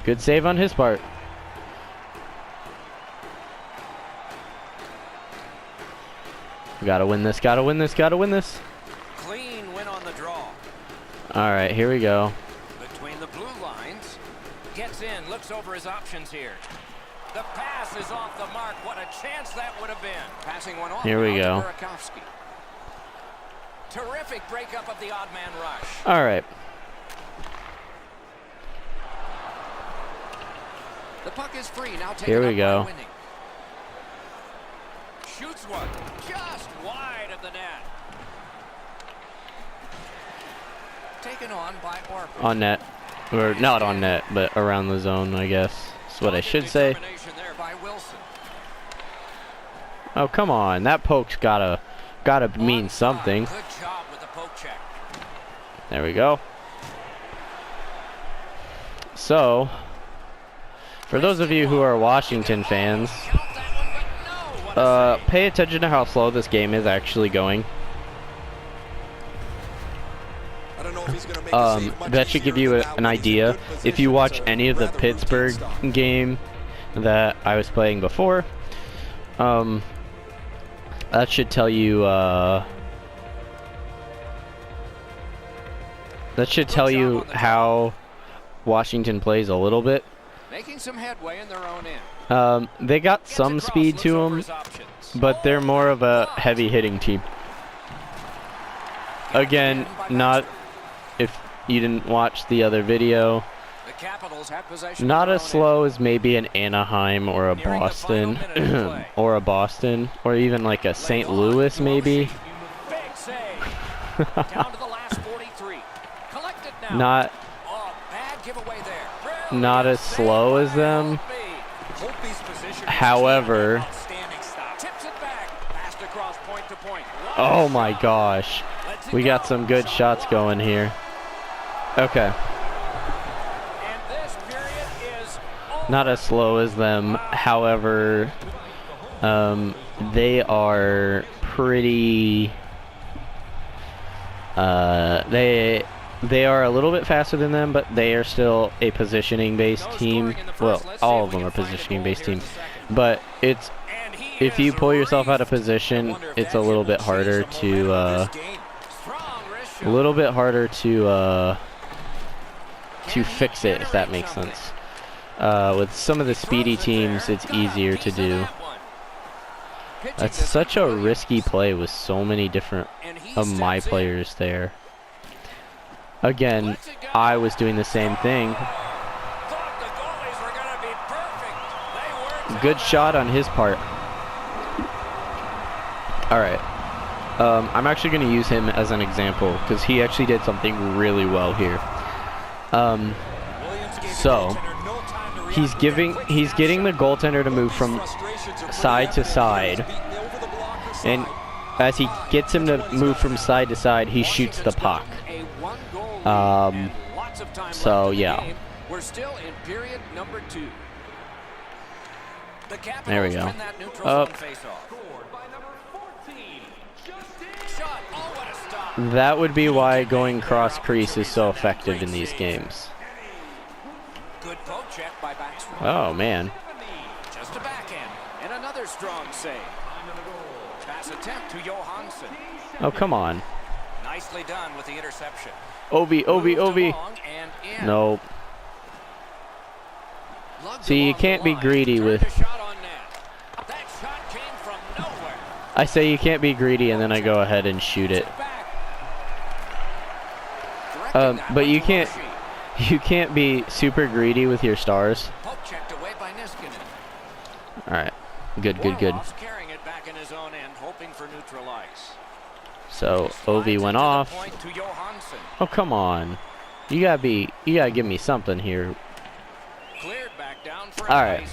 Good save on his part. Gotta win this, gotta win this, gotta win this. Clean win on the draw. Alright, here we go. Between the blue lines. Gets in, looks over his options here. The pass is off the mark. What a chance that would have been. Passing one off. Here we go. Terrific breakup of the odd man rush. Alright. The puck is free. Now here we go. Shoots one. Just wide of the net. Taken on by Orphan. On net. Or not on net, but around the zone, I guess. That's what I should say. Oh, come on. That poke's gotta mean something. Good job with the poke check. There we go. So, for those of you who are Washington fans, pay attention to how slow this game is actually going. That should give you an idea. If you watch any of the Pittsburgh game that I was playing before, that should tell you how Washington plays a little bit. Making some headway in their own end. They got some speed to them, but they're more of a heavy hitting team. Again, not if you didn't watch the other video, not as slow as maybe an Anaheim or a Boston or even like a St. Louis maybe. Not as slow as them. However, oh my gosh, we got some good shots going here. Okay. Not as slow as them. However, they are pretty. They are a little bit faster than them, but they are still a positioning-based team. Well, all of them are positioning-based team. But if you pull yourself out of position, it's a little bit harder to fix it, if that makes sense. With some of the speedy teams, it's easier to do. That's such a risky play with so many different of my players there. Again, I was doing the same thing. Good shot on his part. Alright. I'm actually going to use him as an example, because he actually did something really well here. So, he's getting the goaltender to move from side to side, and as he gets him to move from side to side, he shoots the puck. So yeah. We're still in period number 2. There we go. That would be why going cross crease is so effective in these games. Oh man. Just a backhand and another strong save. Pass attempt to Johansson. Oh come on. Nicely done with the interception. Obi. Nope. See, you can't be greedy with. I say you can't be greedy, and then I go ahead and shoot it. But you can't be super greedy with your stars. All right, good. So Ovi went off. Oh come on, you gotta give me something here. All right.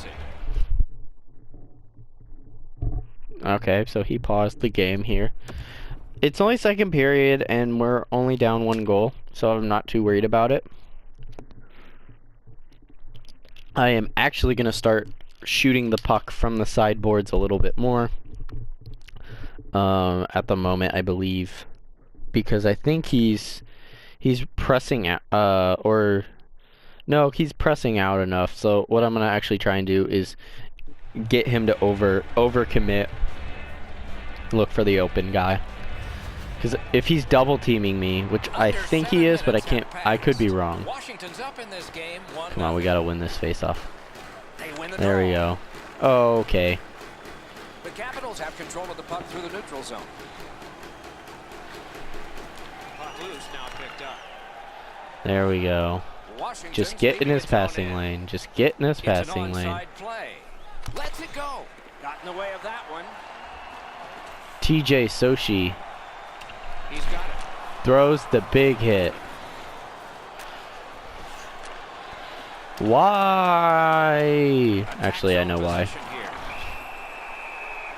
Okay, so he paused the game here. It's only second period, and we're only down 1 goal, so I'm not too worried about it. I am actually gonna start shooting the puck from the sideboards a little bit more. At the moment, I believe, because I think he's pressing or No, he's pressing out enough. So what I'm gonna actually try and do is get him to overcommit. Look for the open guy. Because if he's double teaming me, which I think he is, but I can't. I could be wrong. Washington's up in this game. Come on, we gotta win this face-off. They win the There we draw. go. Oh, okay. The Capitals have control of the puck through the neutral zone. Puck loose, now picked up. There we go. Washington's Just get in leaving his its own passing end. lane. Just get in his It's an passing lane. onside play. Lets it go. Got in the way of that one. TJ Sochi He's got it. throws the big hit. Why? Actually, I know why. Possession here.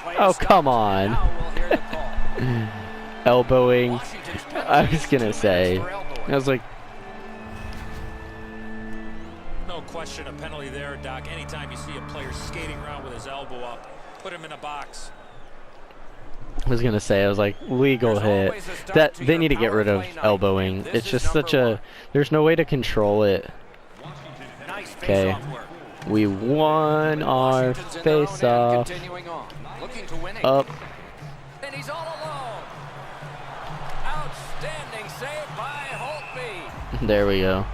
Play Oh, is stopped, come and on. now we'll hear the call. Elbowing. Washington's I penalty was is gonna 2 say. minutes for elbowing. I was like, No question, a penalty there, Doc. Anytime you see a player skating around with his elbow up, put him in a box. I was like, legal There's hit. always a start That to they your need to get power rid of play night. elbowing. This It's is just number such a. one. There's no way to control it. Nice Okay. face-off work. We won our Washington's in their own end, face-off. continuing on. Looking to win it. Up. And he's all alone. Outstanding save by Holtby. There we go.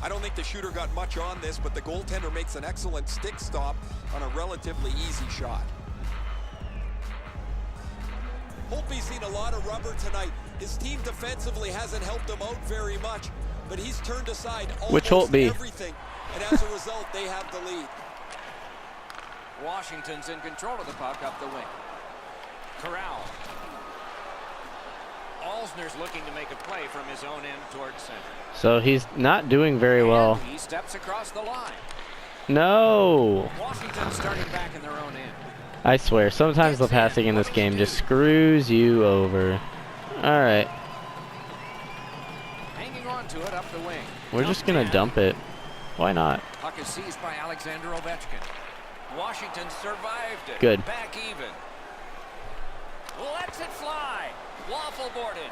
I don't think the shooter got much on this, but the goaltender makes an excellent stick stop on a relatively easy shot. Holtby's seen a lot of rubber tonight. His team defensively hasn't helped him out very much, but he's turned aside Which almost Holtby? everything, and as a result, they have the lead. Washington's in control of the puck up the wing. Corral. Alsner's looking to make a play from his own end towards center. So he's not doing very well. And he steps across the line. No. Washington starting back in their own end. I swear, sometimes the passing in this game just screws you over. Alright. Hanging on to it up the wing. We're just gonna dump it. Why not? Puck is seized by Alexander Ovechkin. Washington survived it. Good. Back even. Lets it fly. Waffle boarded.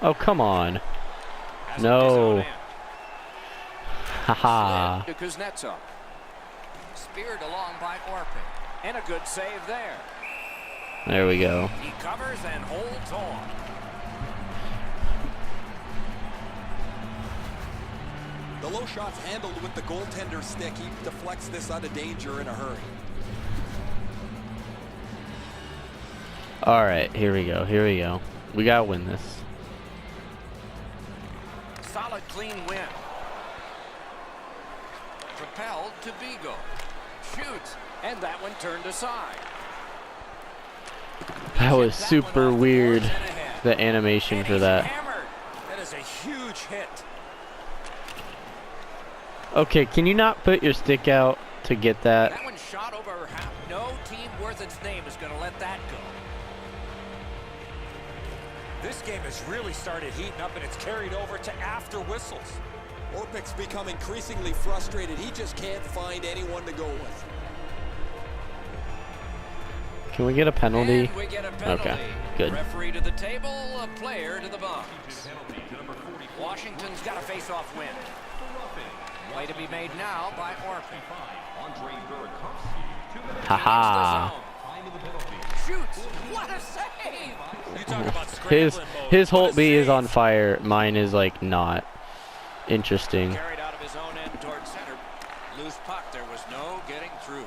Oh, come on. Has No. it his own end. Haha. Slid to Kuznetsov. Speared along by Orpik. And a good save there. There we go. He covers and holds on. The low shot's handled with the goaltender's stick. He deflects this out of danger in a hurry. Alright, here we go. Here we go. We gotta win this. Solid, clean win. Propelled to Vigo. Shoots. And that one turned aside. That was Chipped that one super off the weird, boards and ahead. the animation And for he's that. hammered. That is a huge hit. Okay, can you not put your stick out to get that? That one shot over half. No team worth its name is going to let that go. This game has really started heating up, and it's carried over to after whistles. Orpik's become increasingly frustrated. He just can't find anyone to go with. Can we get a penalty? And we get a penalty. Okay, good. Referee to the table, a player to the box. Washington's got a face-off win. Play to be made now by Orpik. Haha. Shoots. What a save! You talk about His scrambling mode. his What a Holtby is save. on fire. Mine is like not. Interesting. Carried out of his own end towards center. Loose puck. There was no getting through.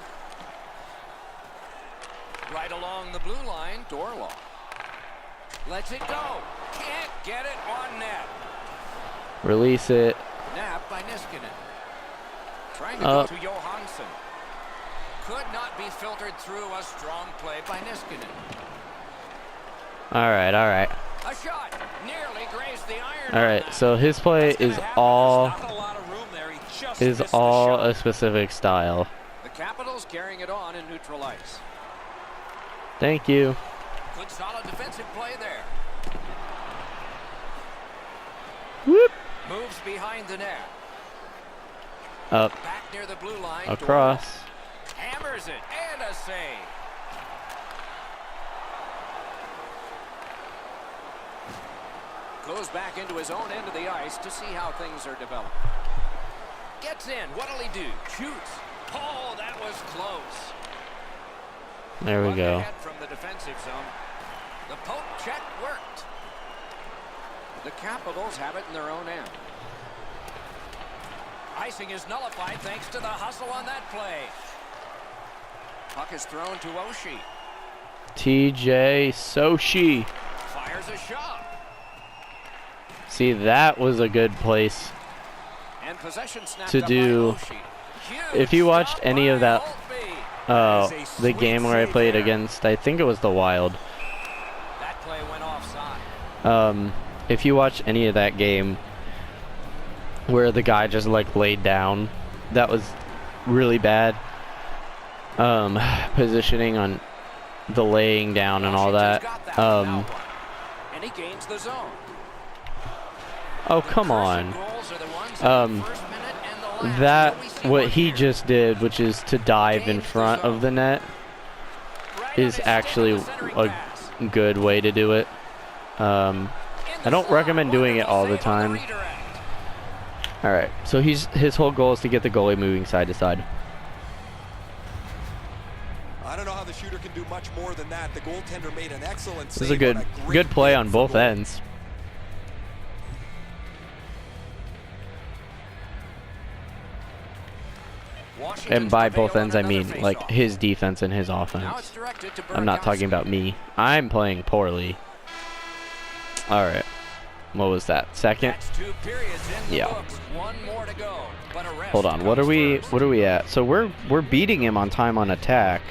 Right along the blue line, Dorlaw. Lets it go. Can't get it on net. Release it. Nap by Niskanen. Trying to Up. go to Johansson. Could not be filtered through. A strong play by Niskanen. Alright, alright. A shot. Nearly grazed the iron. Alright, so his play is all Not a lot of room there. He just is missed the all shot. a specific style. The Capitals carrying it on in neutral ice. Thank you. Good solid defensive play there. Whoop. Moves behind the net. Up. Back near the blue line. Across. Dorlaw hammers it. And a save. Goes back into his own end of the ice to see how things are developing. Gets in. What'll he do? Shoots. Oh, that was close. There we go. Ahead from the defensive zone. The poke check worked. The Capitals have it in their own end. Icing is nullified thanks to the hustle on that play. Puck is thrown to Oshie. TJ Sochi. Fires a shot. See, that was a good place And possession snapped to up by do. Oshie. Huge If you watched stop any of by that, Holtby. the game where I played against, I think it was the Wild. That play went offside. If you watched any of that game where the guy just like laid down, that was really bad. Positioning on the laying down and all that. Washington's got that one. And he gains the zone. Oh, come on. Goals are the ones in the first minute and the last. That, So we see what one he here. just did, which is to dive in front of the net, Right on is his actually stick with the centering a pass. good way to do it. In I the don't slot, recommend doing it wonderful all the save on time. redirect. All right, so his whole goal is to get the goalie moving side to side. I don't know how the shooter can do much more than that. The goaltender made an excellent This is save a on a great good play hit on from both goal. ends. Washington's And by both prevail ends, on I mean another like faceoff. his defense and his Now offense. it's directed to I'm not talking Burakovsky. about me. I'm playing poorly. All right. What was that? Second? That's 2 periods in the Yeah. books. One more to go. But a rest Hold on. What are comes we first. at? So we're beating him on time on attack.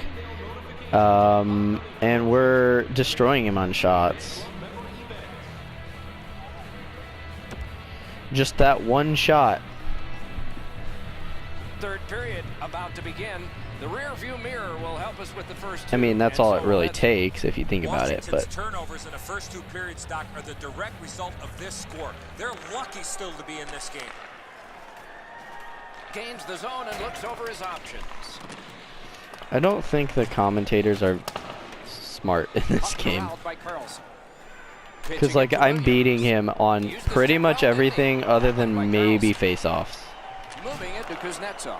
And we're destroying him on shots. Just that one shot. Third period about to begin. The rear view mirror will help us with the first I two. mean, that's And all so it really let's- takes if you think about it. Washington's But turnovers in the first 2 periods, Doc, are the direct result of this score. They're lucky still to be in this game. Gains the zone and looks over his options. I don't think the commentators are smart in this Puck game. corralled by Carlson. Because, Pitching like, it to I'm Williams. beating him on pretty much everything other than maybe face-offs. Moving it to Kuznetsov.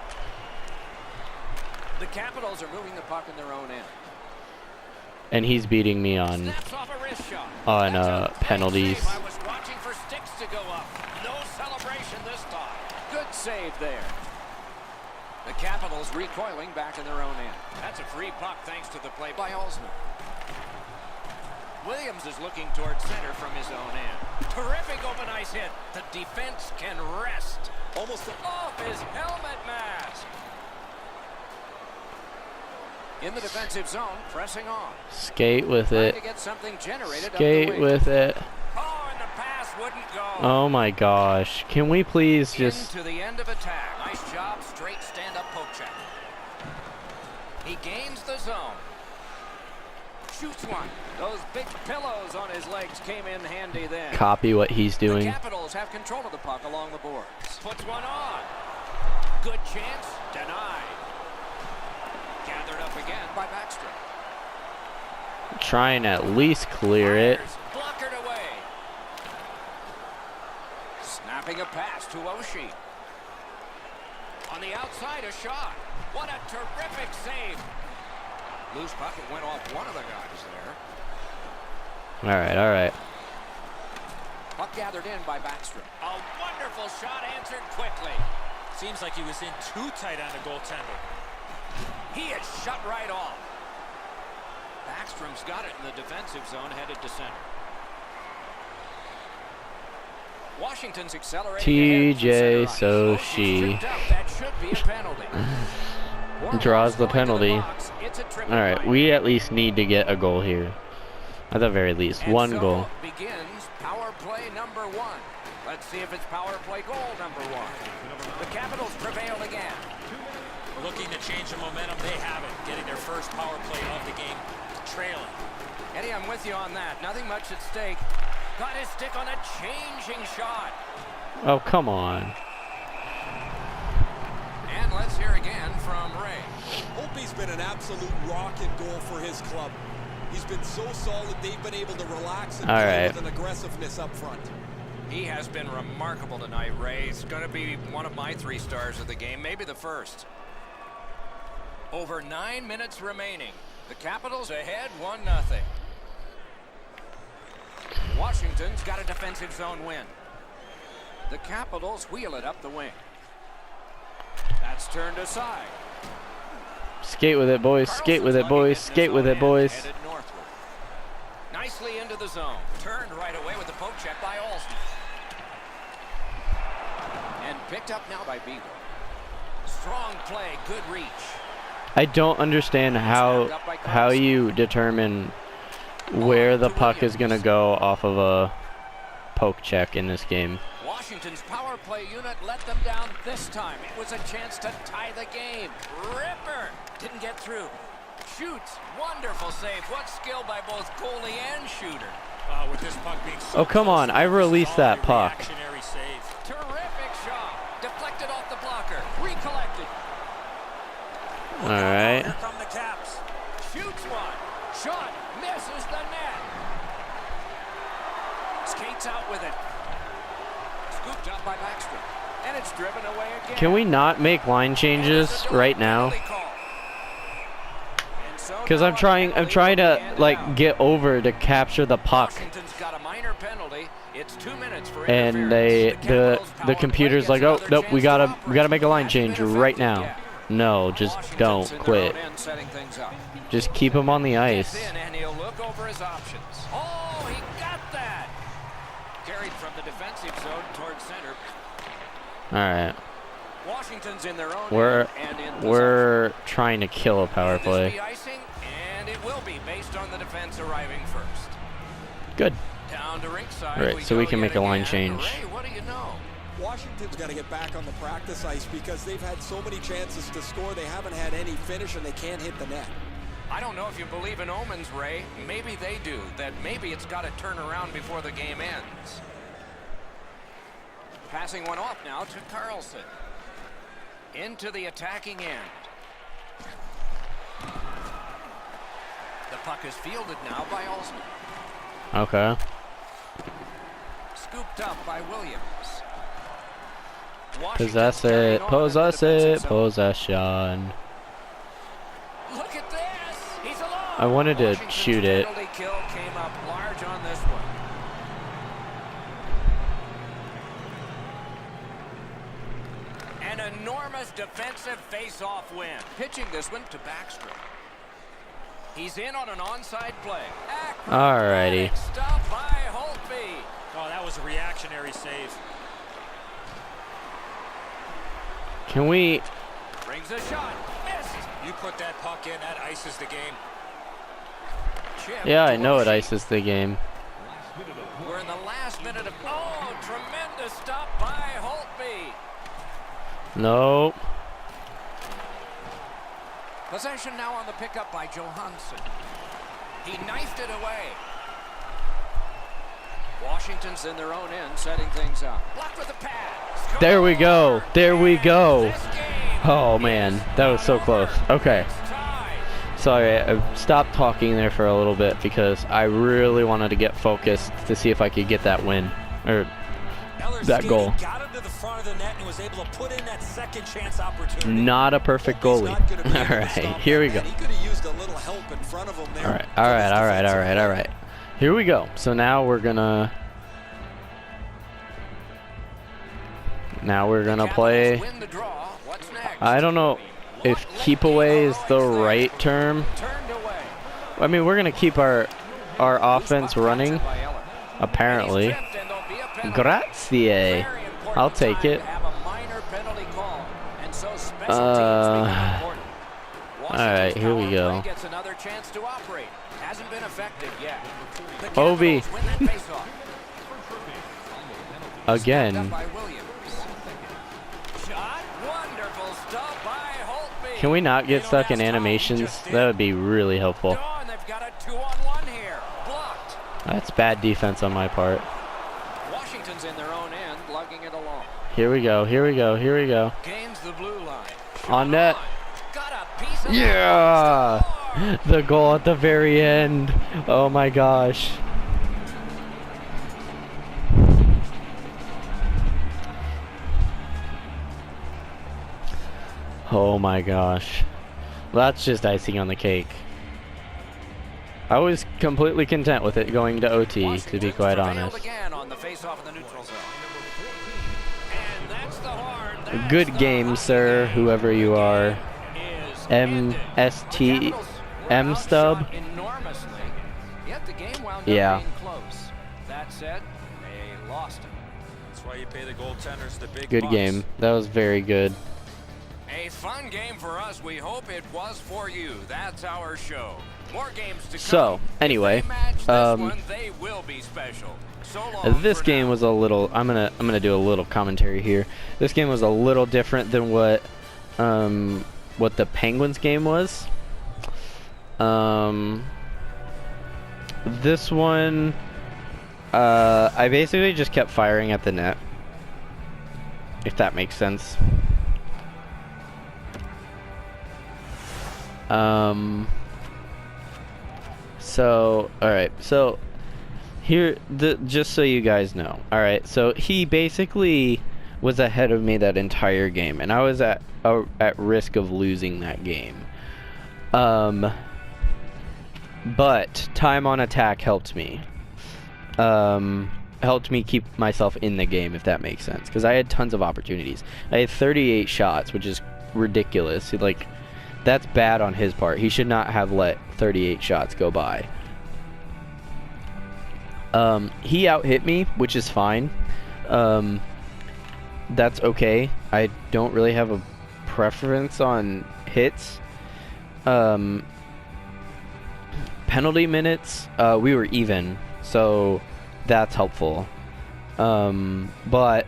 The Capitals are moving the puck in their own end. And he's beating me on Snaps off a wrist shot. on That's a great penalties. save. I was watching for sticks to go up. No celebration this time. Good save there. The Capitals recoiling back in their own end. That's a free puck thanks to the play by Olsman. Williams is looking towards center from his own end. Terrific open ice hit. The defense can rest. Almost Off his helmet mask. In the defensive zone, pressing on. Skate with Trying it. to get something generated up the Skate wing. with it. Oh, and the pass wouldn't go. Oh my gosh. Can we please just... Into the end of attack. Nice job, straight stand-up poke check. He gains the zone. Shoots one. Those big pillows on his legs came in handy then. copy what he's The doing? Capitals have control of the puck along the boards. Puts one on. Good chance. Denied. Gathered up again by Backstrom. Try and at least clear it. Fires. Blockered away. Snapping a pass to Oshie. On the outside, a shot. What a terrific save. Loose puck, it went off one of the guys there. All right. Puck gathered in by Backstrom. A wonderful shot answered quickly. Seems like he was in too tight on the goaltender. He is shut right off. Backstrom's got it in the defensive zone, headed to center. Washington's accelerating. TJ Sochi That should be a penalty. draws the penalty. All All right, we at least need to get a goal here. At the very least, one goal. Begins power play number 1. Let's see if it's power play goal number 1. The Capitals prevail again. Looking to change the momentum, they have it. Getting their first power play of the game, trailing. Eddie, I'm with you on that. Nothing much at stake. Got his stick on a changing shot. Oh, come on. And let's hear again from Ray. Holtby's been an absolute rock and goal for his club. He's been so solid, they've been able to relax and All play right. with an aggressiveness up front. He has been remarkable tonight, Ray. He's going to be one of my 3 stars of the game, maybe the first. Over 9 minutes remaining. The Capitals ahead 1-0. Washington's got a defensive zone win. The Capitals wheel it up the wing. That's turned aside. Skate with it, boys. Skate with it, boys. Skate with it, boys. Headed northward. Nicely into the zone. Turned right away with the poke check by Olsen. And picked up now by Beagle. Strong play, good reach. I don't understand how you determine where the puck is going to go off of a poke check in this game. Washington's power play unit let them down this time. It was a chance to tie the game. Ripper didn't get through. Shoots. Wonderful save. What skill by both goalie and shooter. With this puck being so Oh, come on. I released that puck. reactionary save. Terrific shot. Deflected off the blocker. Recollected. All right. Here come the Caps. Shoots one. Shot. Misses the net. Skates out with it. Scooped up by Backstrom. And it's driven away again. Can we not make line changes right now? Because I'm trying to like get over to capture the puck, Washington's got a minor penalty. It's 2 minutes for and interference. the computer's like, oh nope, we gotta make a line change right now. No, just don't quit. Just keep him on the ice. And he'll look over his options. Oh, he got that. Carried from the defensive zone towards center. All right, Washington's in their own we're end and in we're trying to kill a power This play. be icing, and it will be based on the defense arriving first. Good. Down to ringside. All right, so we can make a line change. Ray, what do you know? Washington's got to get back on the practice ice because they've had so many chances to score. They haven't had any finish, and they can't hit the net. I don't know if you believe in omens, Ray. Maybe they do. That maybe it's got to turn around before the game ends. Passing one off now to Carlson. Into the attacking end. The puck is fielded now by Olsen. Okay. Scooped up by Williams. Possess it. Possess it. Possession. Look at this. He's alone. I wanted to Washington's shoot it. penalty kill came up large on this one. An enormous defensive face-off win. Pitching this one to Backstrom. He's in on an onside play. Alrighty. Stop by Holtby. Oh, that was a reactionary save. Can we? Brings a shot. Missed. You put that puck in, that ices the game. Chip Yeah, I to know it Oshie. ices the game. We're in the last minute of. Oh, tremendous stop by Holtby. Nope. Possession now on the pickup by Johansson. He knifed it away. Washington's in their own end, setting things up. Blocked with the pad. There we go. There we go. This game Oh man, that was so close. Okay. is tied. Sorry, I stopped talking there for a little bit because I really wanted to get focused to see if I could get that win or that goal. Got him to the front of the net and was able to put in that second chance opportunity. Not a perfect goalie. All right, here we go. He could have used a little help in front of him there. All right. Here we go. So now we're gonna play. Win the draw. What's next? I don't know if keep away is the right term. Turned away. I mean, we're gonna keep our offense running. By Eller. Apparently. He's tripped and there'll be a penalty. Grazie. Very important I'll take time it. to have a minor penalty call, and so special teams become important. Alright, here we Washington's go. power play gets another chance to operate. Hasn't been effective yet. The Obi. Capitals win that faceoff. Again. Up by Williams. Shot. Wonderful stuff by Holtby. Can we not get stuck in animations? That would be really helpful. Dawn, they've got a 2-on-1 here. Blocked. That's bad defense on my part. Washington's in their own end, lugging it along. Here we go. Gains the blue line. On net. Got a piece of Yeah. score. The goal at the very end. Oh my gosh. Oh my gosh. That's just icing on the cake. I was completely content with it going to OT, to be quite honest. Again on the face-off in the neutral zone. And that's the horn. Good game, sir, whoever you are. MST M stub. Enormously. Yet the game wound up Yeah. being close. That said, they lost it. That's why you pay the goaltenders the big Good bucks. game. That was very good. A fun game for us. We hope it was for you. That's our show. More games to come. So, anyway, If they match this one, they will be special. So long this for game now. was a little. I'm gonna do a little commentary here. This game was a little different than what the Penguins game was. This one, I basically just kept firing at the net, if that makes sense. So, alright, so here, just so you guys know, alright, so he basically was ahead of me that entire game, and I was at risk of losing that game. But time on attack helped me. Helped me keep myself in the game, if that makes sense, because I had tons of opportunities. I had 38 shots, which is ridiculous. Like, that's bad on his part. He should not have let 38 shots go by. He out-hit me, which is fine. That's okay. I don't really have a preference on hits. Penalty minutes, we were even, so that's helpful. But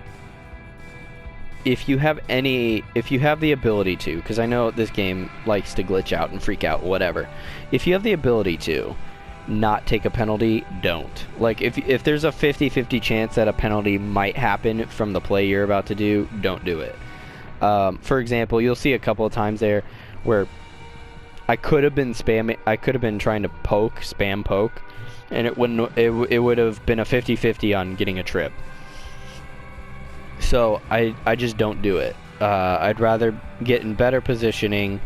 if you have the ability to, because I know this game likes to glitch out and freak out, whatever. If you have the ability to not take a penalty, don't. Like, if there's a 50-50 chance that a penalty might happen from the play you're about to do, don't do it. For example, you'll see a couple of times there where I could have been trying to spam poke, and it would have been a 50-50 on getting a trip. So I just don't do it. I'd rather get in better positioning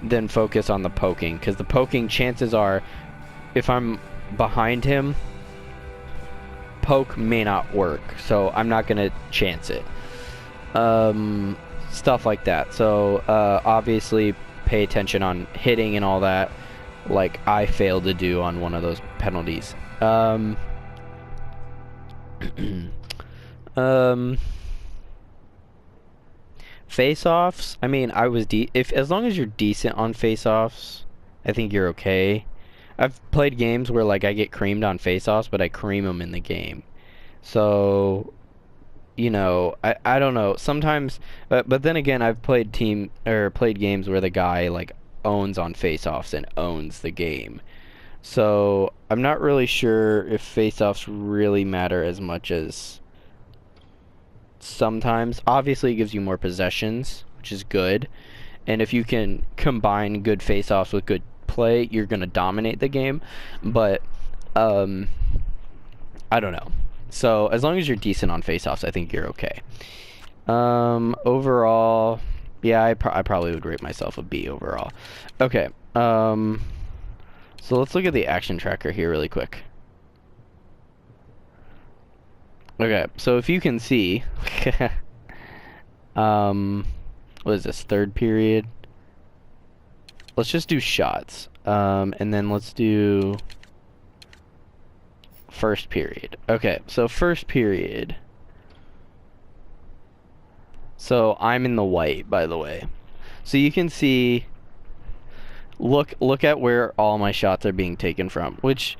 than focus on the poking, because the poking, chances are, if I'm behind him, poke may not work, so I'm not gonna chance it. Stuff like that. So obviously pay attention on hitting and all that, like I failed to do on one of those penalties. Face-offs, I mean, as long as you're decent on face-offs, I think you're okay. I've played games where, like, I get creamed on face-offs, but I cream them in the game. So, you know, I don't know. Sometimes, but then again, I've played games where the guy, like, owns on face-offs and owns the game. So, I'm not really sure if face-offs really matter as much as sometimes. Obviously, it gives you more possessions, which is good. And if you can combine good face-offs with good play, you're going to dominate the game. But, I don't know. So, as long as you're decent on face-offs, I think you're okay. Overall, yeah, I probably would rate myself a B overall. Okay, so let's look at the action tracker here really quick. Okay, so if you can see, what is this, third period? Let's just do shots, and then let's do first period. Okay, so first period. So I'm in the white, by the way. So you can see, look at where all my shots are being taken from, which,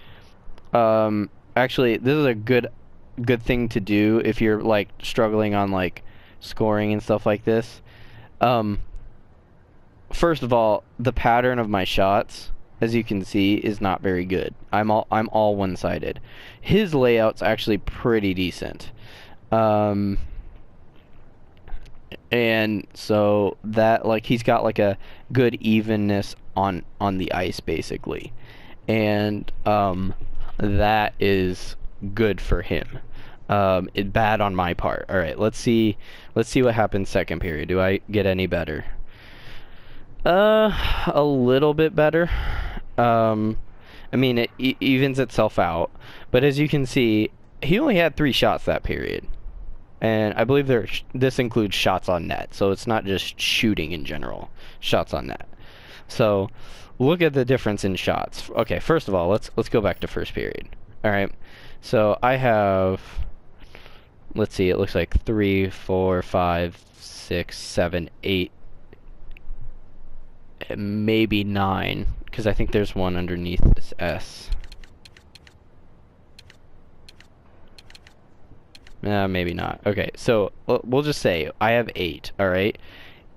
actually, this is a good thing to do if you're, like, struggling on, like, scoring and stuff like this. First of all, the pattern of my shots, as you can see, is not very good. I'm all one-sided. His layout's actually pretty decent. And so that, like, he's got, like, a good evenness on the ice basically, and that is good for him. Bad on my part. All right, let's see what happens second period. Do I get any better? A little bit better. I mean, it evens itself out, but as you can see, he only had 3 shots that period. And I believe this includes shots on net, so it's not just shooting in general. Shots on net. So, look at the difference in shots. Okay, first of all, let's go back to first period. All right. So I have, let's see, it looks like 3, 4, 5, 6, 7, 8, maybe 9, because I think there's one underneath this S. Maybe not. Okay, so we'll just say I have 8, alright?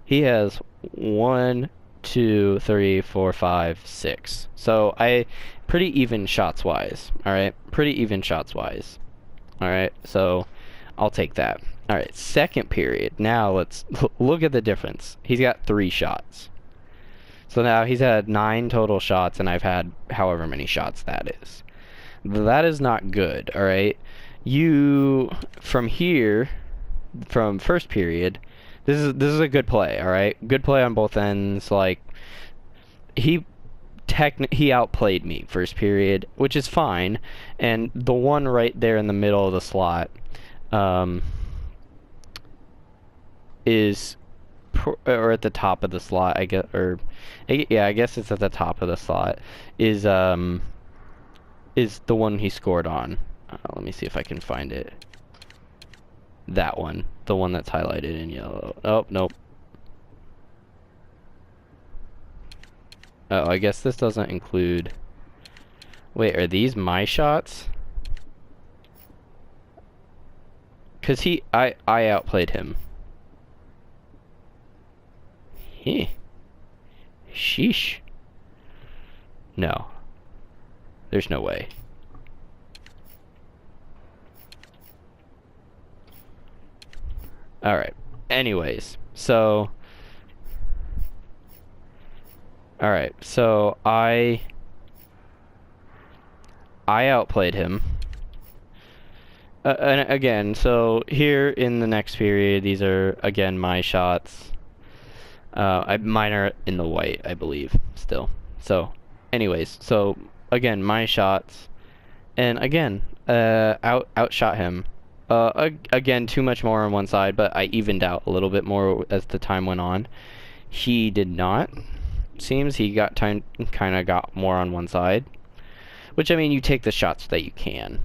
He has 1, 2, 3, 4, 5, 6. So pretty even shots wise, alright? Pretty even shots wise. Alright, so I'll take that. Alright, second period. Now let's look at the difference. He's got 3 shots. So now he's had 9 total shots, and I've had however many shots that is. That is not good, alright? From here, from first period, this is a good play, alright? Good play on both ends. Like, he outplayed me first period, which is fine, and the one right there in the middle of the slot is or at the top of the slot, I guess, or yeah, I guess it's at the top of the slot, is the one he scored on. Let me see if I can find it. That one, the one that's highlighted in yellow. Oh, nope. Oh, I guess this doesn't include... Wait, are these my shots? Because I outplayed him. Heh. Sheesh. No. There's no way. Alright. Anyways, so... Alright, so I outplayed him. And again, so here in the next period, these are, again, my shots. Mine are in the white, I believe, still. So, anyways, so, again, my shots. And again, outshot him. Again, too much more on one side, but I evened out a little bit more as the time went on. He did not. Seems he kind of got more on one side. Which, I mean, you take the shots that you can.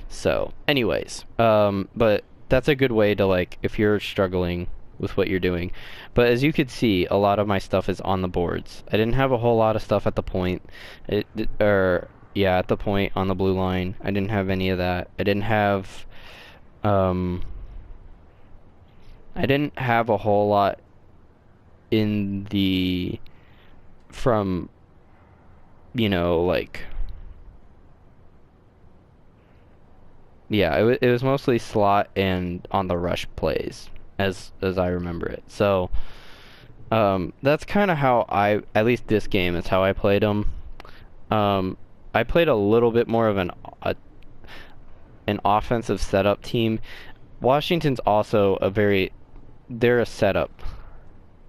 So, anyways, but that's a good way to, like, if you're struggling with what you're doing. But as you could see, a lot of my stuff is on the boards. I didn't have a whole lot of stuff at the point. At the point on the blue line. I didn't have any of that. I didn't have a whole lot in the, from, you know, like, yeah, it was mostly slot and on the rush plays, as I remember it. So, that's kind of how at least this game is how I played them. I played a little bit more of an offensive setup team. Washington's also they're a setup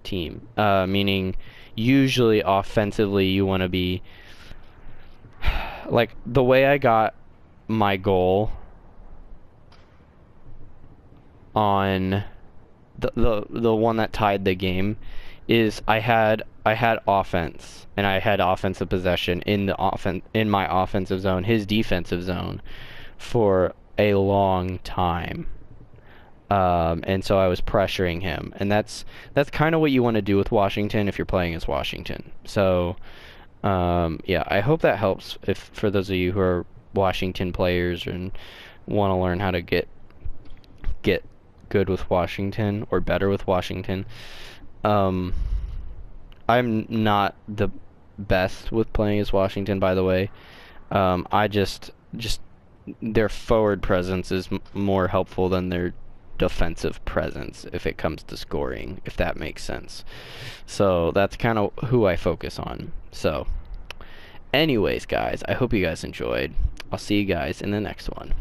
team, meaning usually offensively you want to be, like, the way I got my goal on the one that tied the game is I had offense, and I had offensive possession in my offensive zone, his defensive zone, for a long time. And so I was pressuring him, and that's kind of what you want to do with Washington if you're playing as Washington. So, yeah, I hope that helps for those of you who are Washington players and want to learn how to get good with Washington, or better with Washington. I'm not the best with playing as Washington, by the way. I just their forward presence is more helpful than their defensive presence if it comes to scoring, if that makes sense. So that's kind of who I focus on. So anyways, guys, I hope you guys enjoyed. I'll see you guys in the next one.